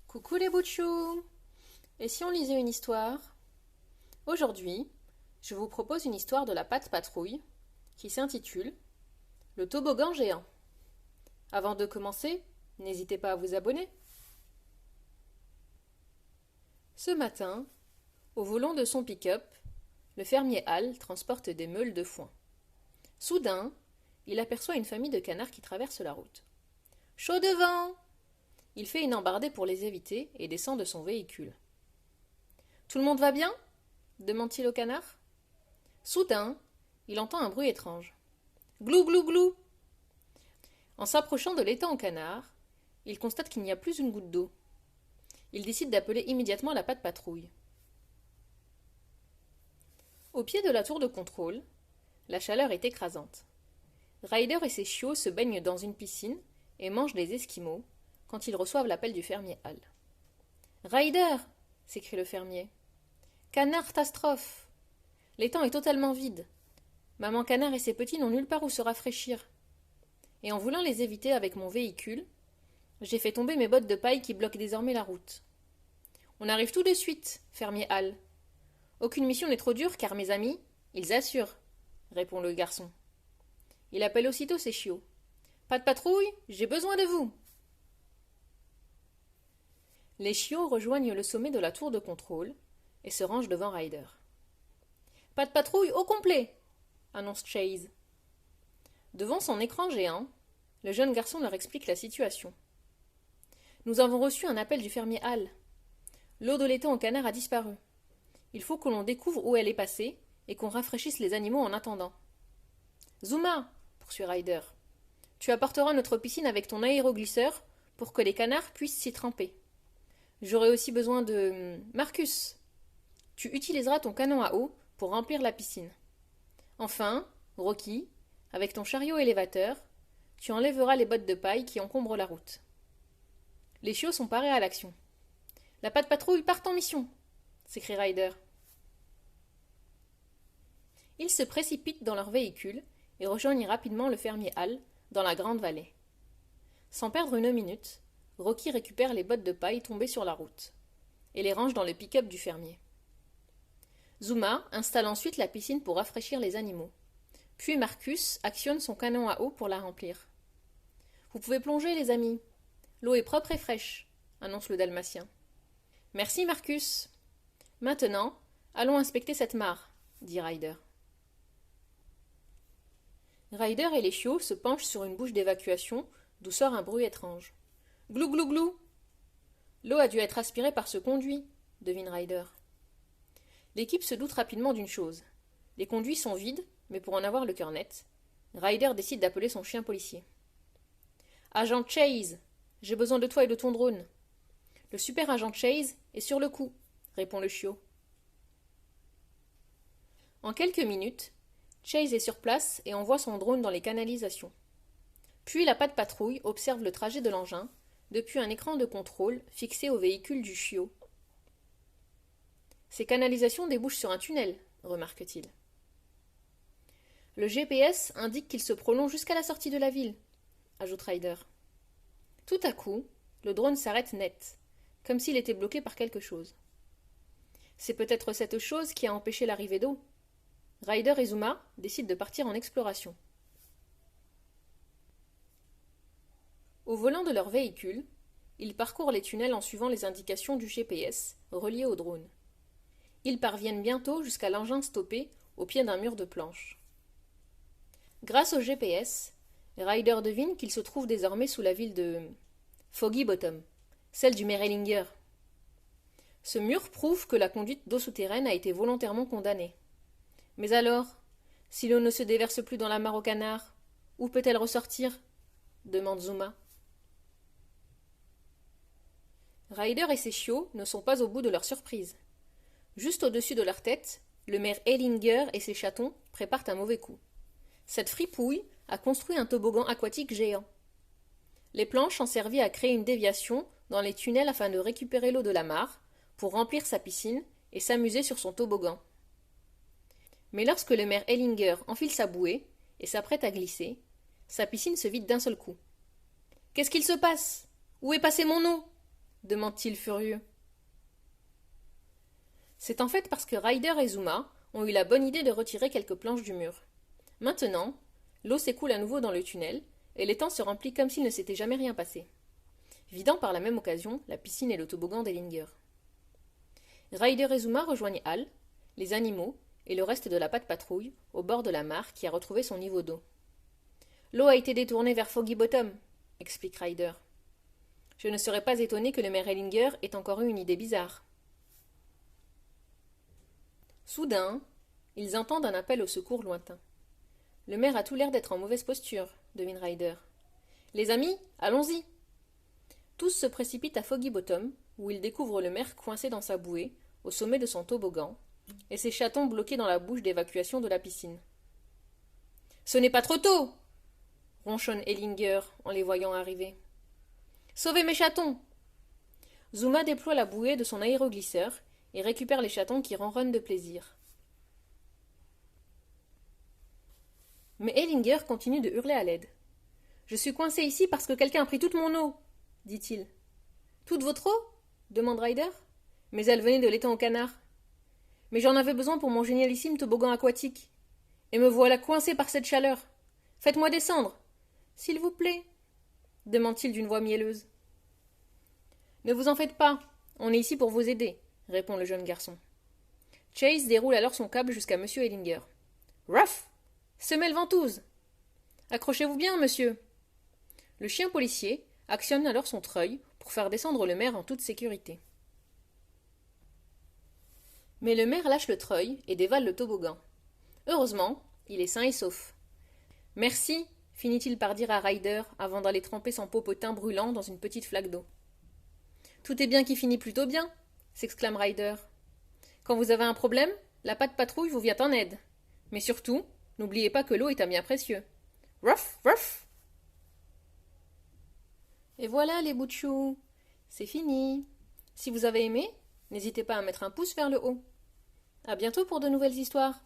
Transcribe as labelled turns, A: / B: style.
A: Coucou les bouts de chou! Et si on lisait une histoire? Aujourd'hui, je vous propose une histoire de la Patte Patrouille qui s'intitule Le toboggan géant. Avant de commencer, n'hésitez pas à vous abonner. Ce matin, au volant de son pick-up, le fermier Hal transporte des meules de foin. Soudain, il aperçoit une famille de canards qui traverse la route. Chaud devant! Il fait une embardée pour les éviter et descend de son véhicule. Tout le monde va bien? Demande-t-il au canard. Soudain, il entend un bruit étrange. Glou glou glou! En s'approchant de l'étang au canard, il constate qu'il n'y a plus une goutte d'eau. Il décide d'appeler immédiatement la Patte Patrouille. Au pied de la tour de contrôle, la chaleur est écrasante. Ryder et ses chiots se baignent dans une piscine et mangent des esquimaux quand ils reçoivent l'appel du fermier Hal. Ryder! S'écrie le fermier. Canard catastrophe! L'étang est totalement vide. Maman canard et ses petits n'ont nulle part où se rafraîchir. Et en voulant les éviter avec mon véhicule, j'ai fait tomber mes bottes de paille qui bloquent désormais la route. On arrive tout de suite, fermier Hal. Aucune mission n'est trop dure car mes amis, ils assurent, répond le garçon. Il appelle aussitôt ses chiots. Pas de patrouille, j'ai besoin de vous. Les chiots rejoignent le sommet de la tour de contrôle et se rangent devant Ryder. Pas de patrouille au complet, annonce Chase. Devant son écran géant, le jeune garçon leur explique la situation. Nous avons reçu un appel du fermier Hal. L'eau de l'étang au canard a disparu. Il faut que l'on découvre où elle est passée et qu'on rafraîchisse les animaux en attendant. Zuma, poursuit Ryder, tu apporteras notre piscine avec ton aéroglisseur pour que les canards puissent s'y tremper. J'aurai aussi besoin de... Marcus, tu utiliseras ton canon à eau pour remplir la piscine. Enfin, Rocky, avec ton chariot élévateur, tu enlèveras les bottes de paille qui encombrent la route. Les chiots sont parés à l'action. La Patte Patrouille part en mission, s'écrie Ryder. Ils se précipitent dans leur véhicule et rejoignent rapidement le fermier Hal dans la grande vallée. Sans perdre une minute, Rocky récupère les bottes de paille tombées sur la route et les range dans le pick-up du fermier. Zuma installe ensuite la piscine pour rafraîchir les animaux. Puis Marcus actionne son canon à eau pour la remplir. Vous pouvez plonger, les amis. L'eau est propre et fraîche, annonce le dalmatien. Merci, Marcus. Maintenant, allons inspecter cette mare, dit Ryder. Ryder et les chiots se penchent sur une bouche d'évacuation d'où sort un bruit étrange. Glou glou glou! L'eau a dû être aspirée par ce conduit, devine Ryder. L'équipe se doute rapidement d'une chose. Les conduits sont vides, mais pour en avoir le cœur net, Ryder décide d'appeler son chien policier. Agent Chase, j'ai besoin de toi et de ton drone. Le super agent Chase est sur le coup, répond le chiot. En quelques minutes, Chase est sur place et envoie son drone dans les canalisations. Puis la Patte Patrouille observe le trajet de l'engin depuis un écran de contrôle fixé au véhicule du chiot. Ces canalisations débouchent sur un tunnel, remarque-t-il. Le GPS indique qu'il se prolonge jusqu'à la sortie de la ville, ajoute Ryder. Tout à coup, le drone s'arrête net, comme s'il était bloqué par quelque chose. C'est peut-être cette chose qui a empêché l'arrivée d'eau. Ryder et Zuma décident de partir en exploration. Au volant de leur véhicule, ils parcourent les tunnels en suivant les indications du GPS relié au drone. Ils parviennent bientôt jusqu'à l'engin stoppé au pied d'un mur de planches. Grâce au GPS, Ryder devine qu'il se trouve désormais sous la ville de Foggy Bottom, celle du maire Ellinger. Ce mur prouve que la conduite d'eau souterraine a été volontairement condamnée. Mais alors, si l'eau ne se déverse plus dans la mare au canard, où peut-elle ressortir? Demande Zuma. Ryder et ses chiots ne sont pas au bout de leur surprise. Juste au-dessus de leur tête, le maire Ellinger et ses chatons préparent un mauvais coup. Cette fripouille a construit un toboggan aquatique géant. Les planches ont servi à créer une déviation dans les tunnels afin de récupérer l'eau de la mare, pour remplir sa piscine et s'amuser sur son toboggan. Mais lorsque le maire Ellinger enfile sa bouée et s'apprête à glisser, sa piscine se vide d'un seul coup. Qu'est-ce qu'il se passe? Où est passée mon eau? demande-t-il furieux. C'est en fait parce que Ryder et Zuma ont eu la bonne idée de retirer quelques planches du mur. Maintenant, l'eau s'écoule à nouveau dans le tunnel, et l'étang se remplit comme s'il ne s'était jamais rien passé, vidant par la même occasion la piscine et le toboggan d'Ellinger. Ryder et Zuma rejoignent Hal, les animaux et le reste de la patte-patrouille au bord de la mare qui a retrouvé son niveau d'eau. L'eau a été détournée vers Foggy Bottom, explique Ryder. Je ne serais pas étonné que le maire Ellinger ait encore eu une idée bizarre. Soudain, ils entendent un appel au secours lointain. Le maire a tout l'air d'être en mauvaise posture, devine Ryder. Les amis, allons-y. Tous se précipitent à Foggy Bottom, où ils découvrent le maire coincé dans sa bouée, au sommet de son toboggan, et ses chatons bloqués dans la bouche d'évacuation de la piscine. Ce n'est pas trop tôt, ronchonne Ellinger en les voyant arriver. Sauvez mes chatons. Zuma déploie la bouée de son aéroglisseur et récupère les chatons qui ronronnent de plaisir. Mais Ellinger continue de hurler à l'aide. Je suis coincé ici parce que quelqu'un a pris toute mon eau, dit-il. Toute votre eau demande Ryder. Mais elle venait de l'étang au canard. Mais j'en avais besoin pour mon génialissime toboggan aquatique. Et me voilà coincé par cette chaleur. Faites-moi descendre. S'il vous plaît, demande-t-il d'une voix mielleuse. Ne vous en faites pas, on est ici pour vous aider, répond le jeune garçon. Chase déroule alors son câble jusqu'à M. Ellinger. Ruff, semelle ventouse. Accrochez-vous bien, monsieur. Le chien policier actionne alors son treuil pour faire descendre le maire en toute sécurité. Mais le maire lâche le treuil et dévale le toboggan. Heureusement, il est sain et sauf. Merci, finit-il par dire à Ryder avant d'aller tremper son popotin brûlant dans une petite flaque d'eau. Tout est bien qui finit plutôt bien, s'exclame Ryder. Quand vous avez un problème, la patte-patrouille vous vient en aide. Mais surtout, n'oubliez pas que l'eau est un bien précieux. Ruff, ruff. Et voilà les bouts de chou, c'est fini. Si vous avez aimé, n'hésitez pas à mettre un pouce vers le haut. À bientôt pour de nouvelles histoires.